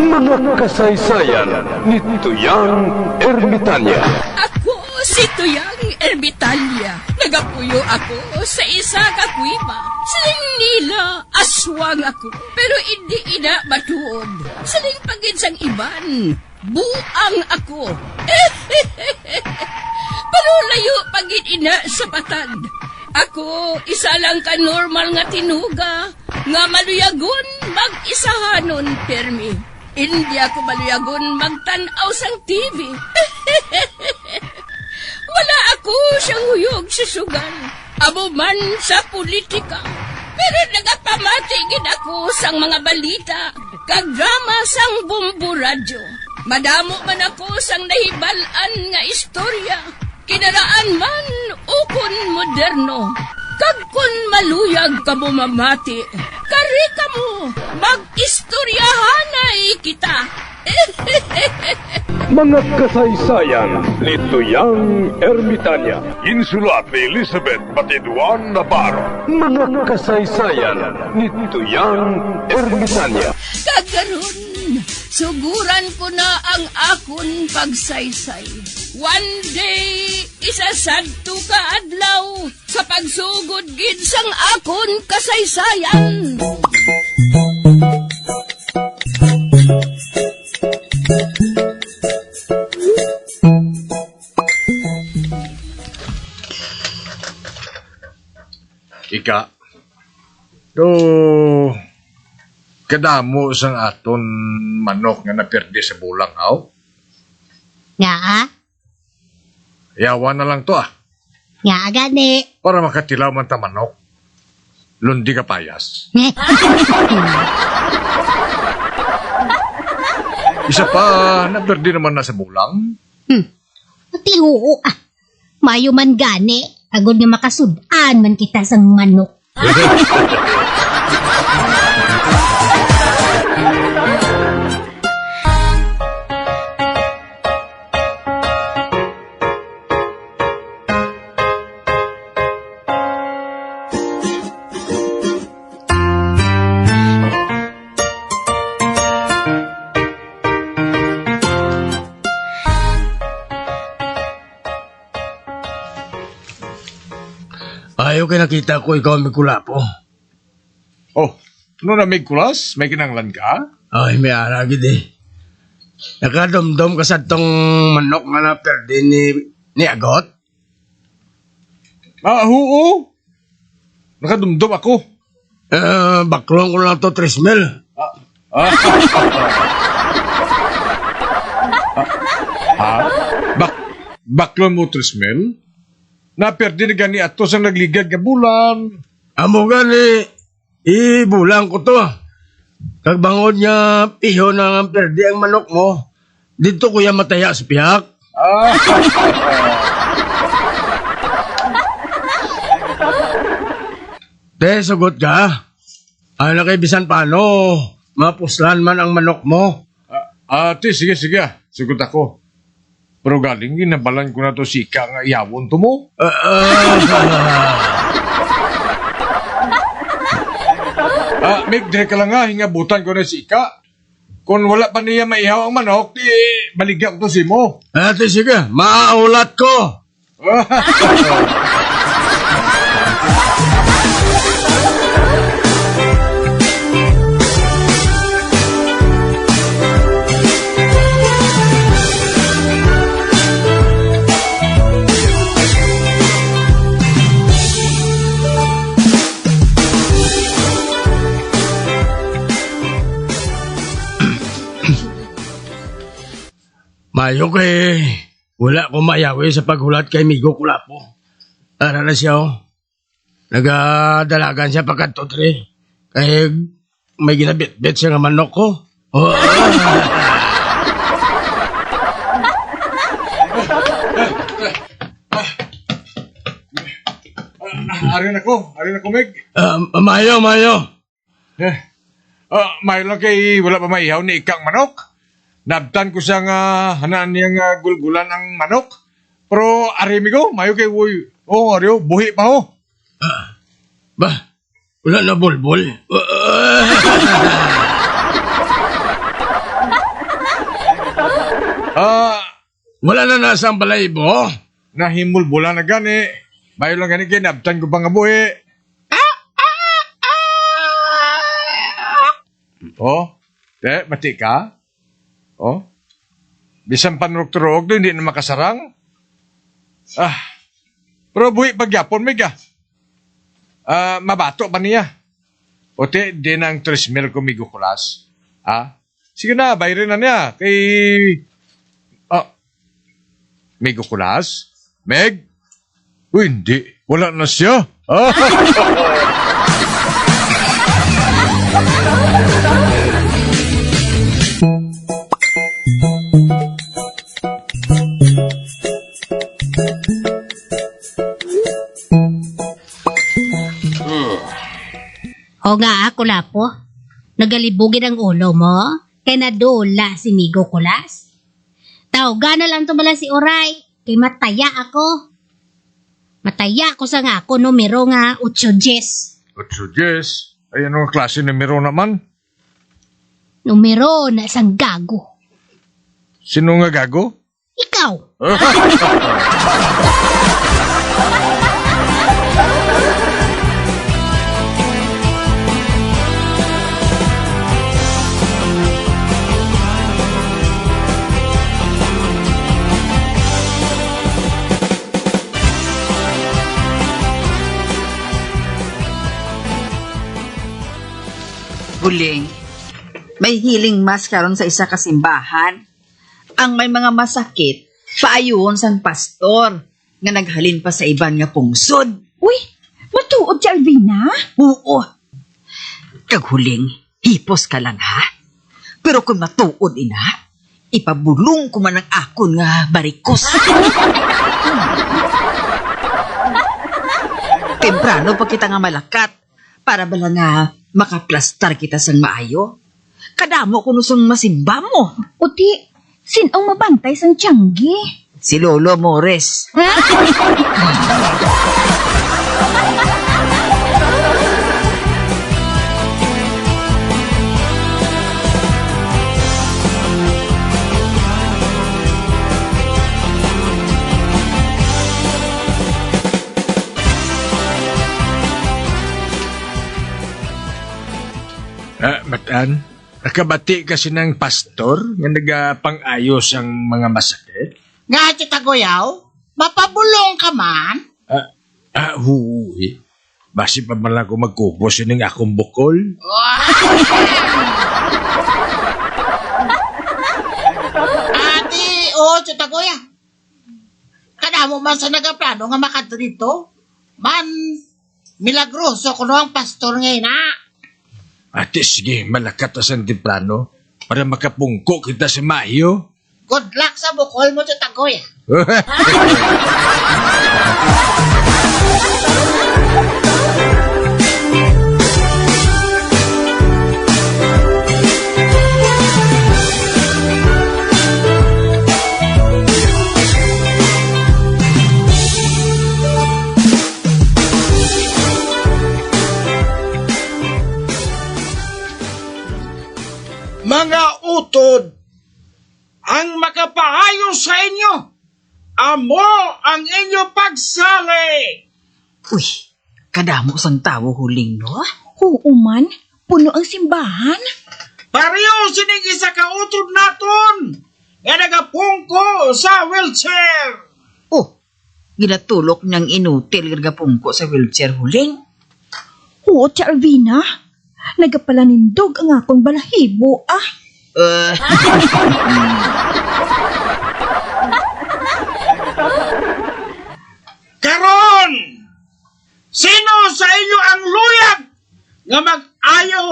Mga kasaysayan ni Tuyang Ermitanya. Ako si Tuyang Ermitanya. Nagapuyo ako sa isa ka kuiba. Siling nila, aswang ako. Pero hindi ina matuod. Siling paginsang iban, buang ako. Pero layo pagin ina sa patad. Ako, isa lang ka normal nga tinuga, nga maluyagon mag-isahanon, permi. Hindi ako maluyagon magtanaw sang TV. Wala ako siyang huyog sa sugal, abo man sa politika. Pero nagapamatagin ako sang mga balita, kag drama sang bumbu radyo. Madamo man ako sang nahibalan nga istorya, kinaraan man ukon moderno. Kag kun maluyag ka mo mamati, kari ka mo, mag-istoryahanay kita. Mga kasaysayan ni Tuyang Ermitanya. Insulat ni Elizabeth Batiduan Navarro. Mga kasaysayan ni Tuyang Ermitanya. Kagaron, suguran ko na ang akon pagsaysay. One day, isasadto ka adlaw sa pagsugod gid sang akon kasaysayan. Ika, to kadamo sang aton manok nga napirdi sa bulang aw. Nga Yawa na lang to Nga gani. para makatilaw man ta manok. Lundi ka payas. Isa pa, napirdi naman na sa bulang. Tihuo Mayo man gani. Agod nga makasudan man kita sang manok. Ayaw kay nakita ko ikaw ang Migulapo. Oh, ano na may kulas? May kinanglan ka? Ay, may aragid eh. Nakadomdom ka sa tong manok nga naperdi ni Agot? Oo. Nakadumdum ako. Baklong ko lang to 3 mil. Baklon mo 3 mil? Naperdi na gani ato sa nagligad nga bulan. Amo gani, ibulang ko to. Kagbangod niya, piho na ang perdi ang manok mo. Dito kuya mataya sa piyak. Te, sugot ka. Ano kay bisan paano, mapuslan man ang manok mo. Ate, sige. Sugot ako. Pero galing, ginabalan ko na to sika nga iyawon to mo. Meg, dire ka lang nga, hingabutan ko na sika. Kung wala pa niya maihaw ang manok, di baligyan ko to si mo. Ate, sige, maaulat ko. Mayo kay wala ko mayawi sa paghulat kay Migo Kulapo. Ara na siya nagadalagan siya pagkatotri. Kay may ginabit-bit siya nga manok ko. Arin ako, Meg. Mayo. Mayo lang kay wala pa maihaw ni ikang manok. Nabtan ko siya nga hanan niya nga gulgulan ang manok. Pero arimi ko, mayo kay woy. Aryo, buhi pa ho. Wala na bulbul. Wala na nasa ang balahibo? Nahimulbula na gani. Mayo lang gani kinabtan ko pa nga buhi. Oh, mati ka? Oh, bisan panurog-turog doon, hindi na makasarang. Pero buhi pagyapon, Mega. Mabato pa niya. Ote, di na ang 3,000 kumigo kulas. Sige na, bayarin na niya. Kay... Migo kulas? Meg? Uy, hindi. Wala na siya. O nga ako lapo. Nagalibugin ang ulo mo. Kaya nadula si Migo Kulas. Tawga na lang tumala si Oray. Kay mataya ako. Mataya ko sa nga ako numero nga 8-10. 8-10? Ay, anong klase numero naman? Numero na isang gago. Sino nga gago? Ikaw. Huling, may healing mass karon sa isa ka simbahan. Ang may mga masakit, paayon sang pastor nga naghalin pa sa iban nga pungsod. Uy, matuod si Alvina? Oo. Kag huling, hipos ka lang ha. Pero kung matuod ina, ipabulong ko man ang akon nga barikos. Temprano pa kita nga malakat para bala nga makaplastar kita sang maayo. Kadamo ko nusong masimba mo. Uti, sinong mabantay sang tiyanggi? Si Lolo Mores. Matan, nakabati kasi ng pastor nga nagapang-ayos ang mga masakit? Nga, Tita Goyaw, mapabulong ka man? Huwi. Basi pa man lang ko magkupos yun ng akong bukol. Tita Goya. Kadamo man sa nagaplano nga makadrito, man milagroso kuno ang pastor ngayon na. Ate, sige, malakat ang temprano para makapungko kita sa Mayo. Good luck sa bukol mo, Tita Goya. Mga utod, ang makapahayo sa inyo, amo ang inyo pagsali. Uy, kadamo sang tawo huling no? Oo man, puno ang simbahan. Pareho sinig isa ka utod naton, nga nagapungko sa wheelchair. Oh, ginatulok niyang inutil gapungko sa wheelchair huling. Oo, si Alvina. Nagapalanindog ang akong balahibo, Karon, sino sa inyo ang luyag nga mag-ayaw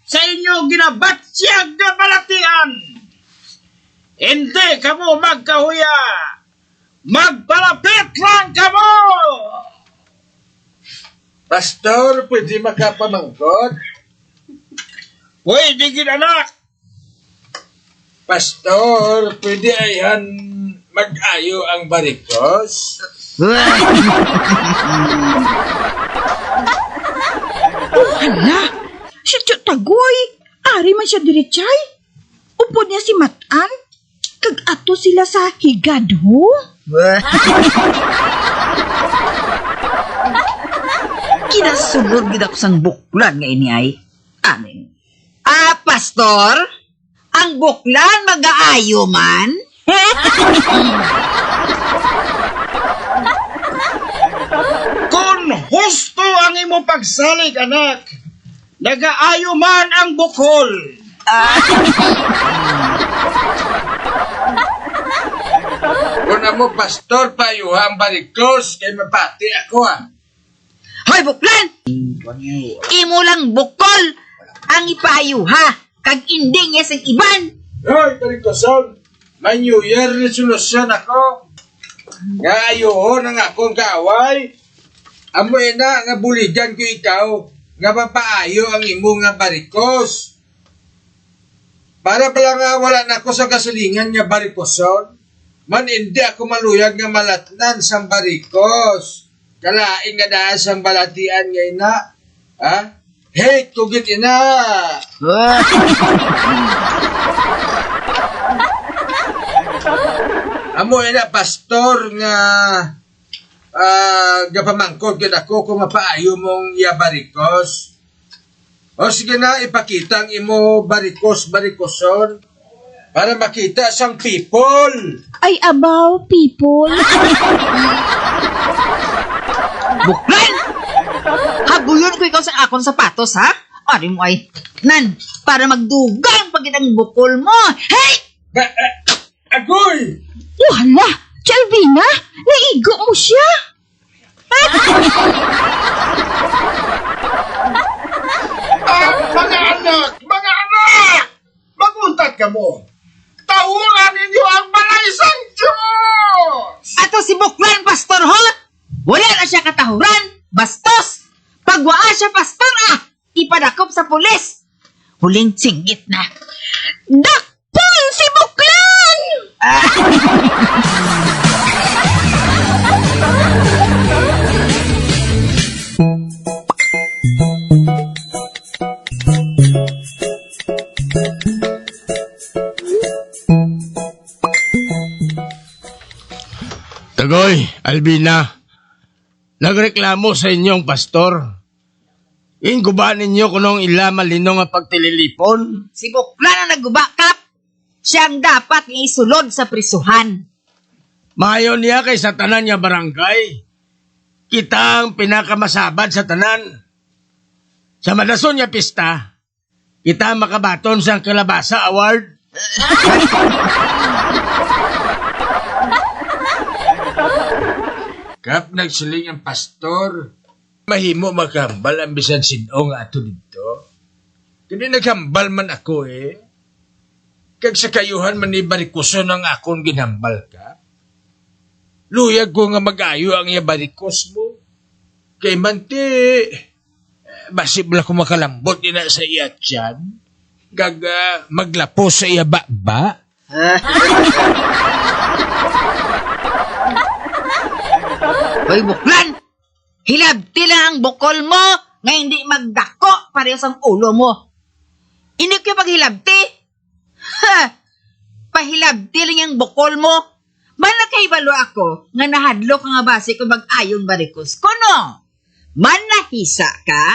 sa inyo ginabatsyag na balatian? Hindi kamo magkahuya. Magpalapit lang kamo! Pastor, pwede makapamangkot? Pwede ginanak! Pastor, pwede ayan mag-ayo ang barikos? Hala, siya tagoy. Ari man siya diritsay. Upod niya si Matan. Kag ato sila sa higad, ho? Kinasugod gid ako sang buklan nga ini ay. Aning. Pastor? Ang buklan mag-aayo man? Kung husto ang imo pagsalig, anak, nagaayo man ang bukol. Kung mo, pastor, payuha ang barikos, kay mapati ako Hoy, buklan! Imo lang bukol ang ipayuha kag inding yes ang iban. Hoy, barikoson, may New Year resolution ako. Nga ayuhon ang akong kaaway. Amoy na nga buligan ko ikaw, nga mapaayo ang imo nga barikos. Para pala nga wala na ako sa kasilingan nga barikoson, man hindi ako maluyag nga malatnan sang barikos. Kalaing nga daan sang balatian nga ina. Ha? Hate ko git ina. Amo ina pastor nga gapamangkod gid ako kung mapaayo mong yabarikos. O sige na, ipakita ang imo barikoson para makita sang people. Ay, abaw, people. Buklan! Habuyon ko ikaw sa akong sapatos, ha? Ari mo ay, nan, para magdugang pag ang bukol mo. Hey! Agoy! Wala! Chalvina, naigo mo siya. Mga anak! Mga anak! Maguntat ka mo! Tahuran ninyo ang malaysang Diyos! Ato si Buklan, pastor, ho? Wala na siya katahuran. Bastos! Pagwaa siya, pastor, ipadakop sa pulis. Huling singgit na. Dakpon si Buklan! Tagoy, Albina, nagreklamo sa inyong pastor. Ingguba ninyo kunong ila malino nga pagtililipon. Si Buklan ang nagbakap. Siya ang dapat isulod sa prisuhan. Maayo niya kay sa tanan niya barangay. Kita ang pinakamasabad sa tanan. Sa madason niya pista, kita ang makabaton sa Kalabasa Award. Kap nagsiling ang pastor, mahimo maghambal ang bisan sinong ato dito. Kani naghambal man ako Kag sa kayuhan man ni barikuson ang akong ginhambal ka. Luyag ko nga mag-ayo ang iya barikos mo. Kay manti, basibla ko makalambot ina sa iya tiyan. Kag maglapo sa iya ba? Hoy, Buklan! Hilabti lang ang bukol mo nga hindi magdako parehas ang ulo mo. Hindi ko paghilabti. Pahilabti lang ang bukol mo. Man nakaibalo ako nga nahadlo ka nga base ko mag-ayong barikos. Kuno? Man nahisa ka?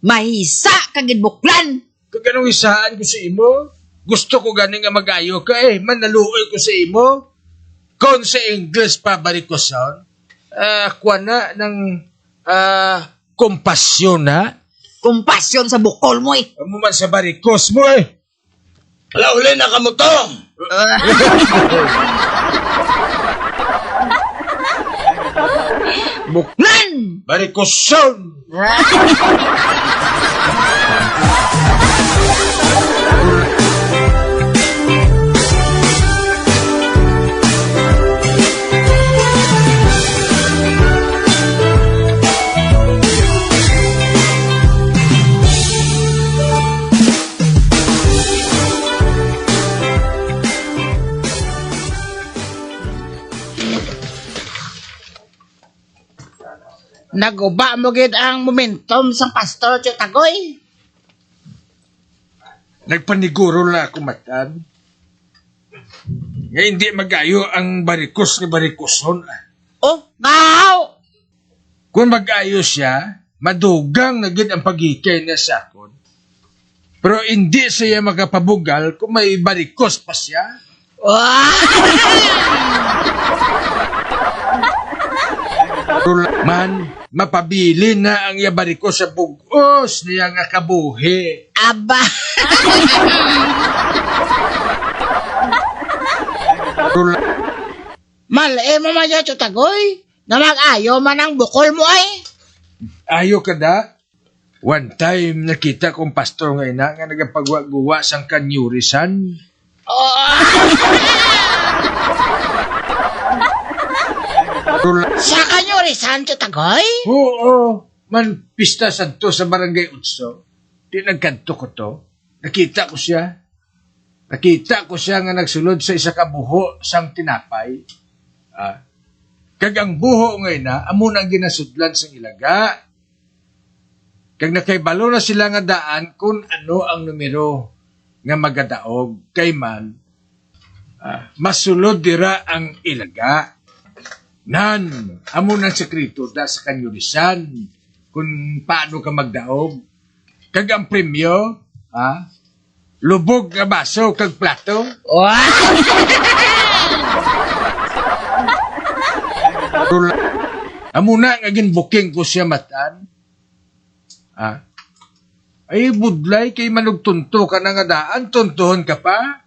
Mahisa ka gid, Buklan. Kag anong isaan ko sa imo? Gusto ko ganing nga mag-ayo ka man naluoy ko sa imo. Kung sa English pa barikoson, kuha na ng kompasyon na. Kumpasyon sa bukol mo Amo man sa barikos mo Lauli na kamo to! Buklan! Barikoson! Naguba mo gid ang momentum sa pastor Tagoy. Nagpaniguro na ako matan. Nga hindi magayo ang barikos ni barikoson. Oh, ngaw! Kung magayo siya, madugang na gid ang pagikay niya sa akon. Pero hindi siya makapabugal kung may barikos pa siya. Man, mapabili na ang yabarikos sa bugos niya nga kabuhi. Aba! Malay mo man yung tutagoy, na mag-ayo man ang bukol mo ay. Ayo kada. One time nakita kong pastor nga ina nga nagapagwa-guwa sang kanyurisan. Sa kanyo risan tutagoy? Oo, man pista santo sa barangay Utso. Di nagkanto ko to. Nakita ko siya. Nakita ko siya nga nagsulod sa isa ka buho sang tinapay. Kag ang buho nga ina, amo nang ginasudlan sang ilaga. Kag nakaibalo na sila nga daan kung ano ang numero nga magadaog kay man masulod dira ang ilaga. Nan, amo nang sekreto da sa kanyurisan kung paano ka magdaog. Kag ang premyo, lubog nga baso kag plato. Amo na nga ginbooking ko siya matan. Ay budlay kay manugtunto ka na nga daan, tuntuhon ka pa.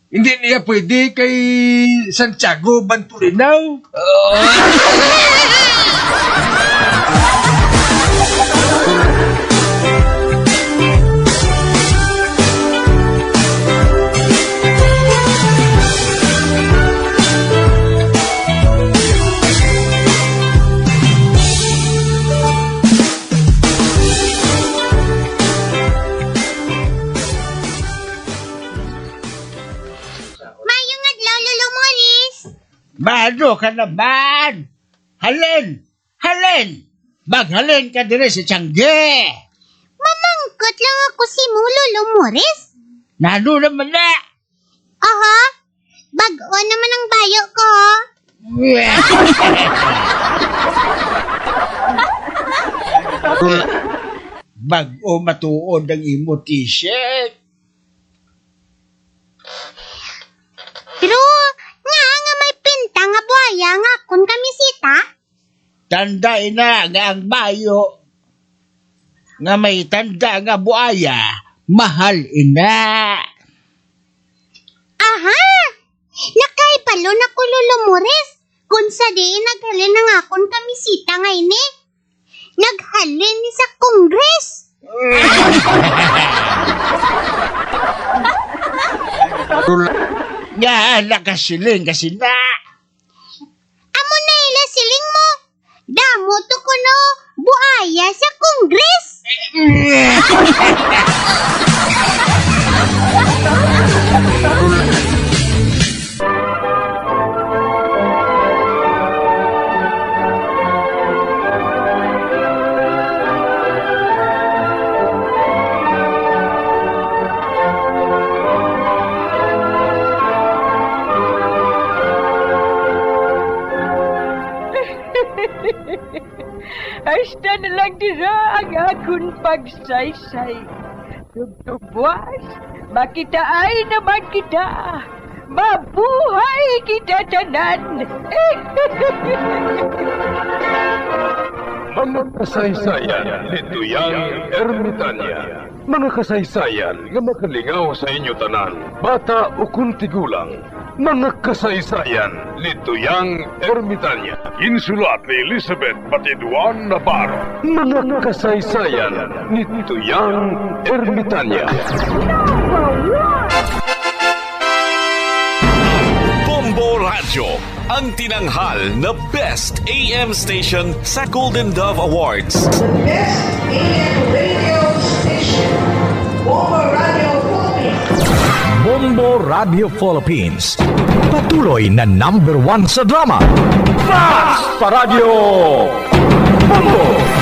Hindi niya pwede kay Santiago Bantulinaw. Mayong adlaw, Lolo Morris. Bado ka naman! Halin! Halin! Maghalin ka dire sa Tiangge! Mamangkot lang ako si mo, Lolo Morris. Nano naman na! Aha, bag-o naman ang bayo ko. Bag-o matuod ang imo t-shirt. Pero, nga may pinta nga buhaya nga kun kamisita. Tanda na nga ang bayo. Nga may tanda nga buaya, mahal ina. Aha, nakaipalo na ko, Lolo Morris. Kung sa diin naghalin na nga kun kamisita nga ini. Naghalin ni sa Congress. Nga nakasiling kasi na. Amo na ila siling mo. Damo to ko no, buhaya sa Congress. Hasta na lang dira ang akong pagsaysay. Tugtugwas, makitaan naman kita. Mabuhay kita tanan. Mga kasaysayan ni Tuyang Ermitanya. Mga kasaysayan nga makalingaw sa inyo tanan, bata o kuntigulang. Mga kasaysayan ni Tuyang Ermitanya. Insulat ni Elizabeth Batiduan Navarro. Mga kasaysayan ni Tuyang Ermitanya. Bombo Radio, ang tinanghal na Best AM Station sa Golden Dove Awards. Best AM radio station, Bombo Radio Philippines. Bombo Radio Philippines. Patuloy na #1 sa drama. Mas Paradyo Bombo!